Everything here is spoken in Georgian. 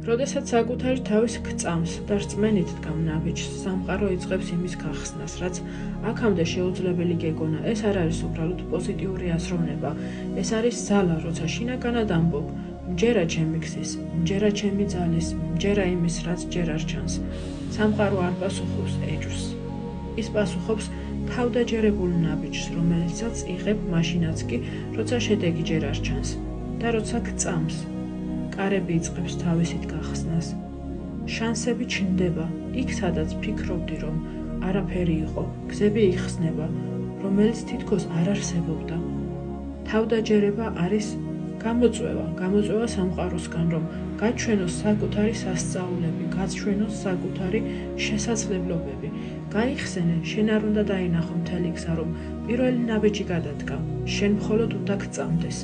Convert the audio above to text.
როდესაც საკუთარი თავის გწამს და რწმენით დგამ ნაბიჯს, სამყარო იწყებს იმის გახსნას, რაც აქამდე შეუძლებელი გეგონა. ეს არ არის უბრალოდ პოზიტიური აზროვნება, ეს არის ზალა, როცა შინაგანად ამბობ, მჯერა ჩემი გზის, მჯერა ჩემი ძალის, მჯერა იმის, რაც ჯერ არ ჩანს. სამყარო არ პასუხობს ეჭვს. ის პასუხობს თავდაჯერებულ ნაბიჯს, რომელიცაც იღებ მაშინაც კი, როცა შედეგი ჯერ არ ჩანს და როცა გწამს. კარები იწყებს თავისით გახსნას. შანსები ჩნდება, იქ სადაც ფიქრობდი, რომ არაფერი იყო, გზები იხსნება, რომელიც თითქოს არ არსებობდა. თავდაჯერება არის გამოწვევა სამყაროსგან, რომ გაჩვენოს საკუთარი სასწაულები, გაჩვენოს საკუთარი შესაძლებლობები. გაიხსენე, შენ არ უნდა დაინახო მთელი გზა, რომ პირველი ნაბიჯი გადადგა, შენ მხოლოდ უნდა გწამდეს.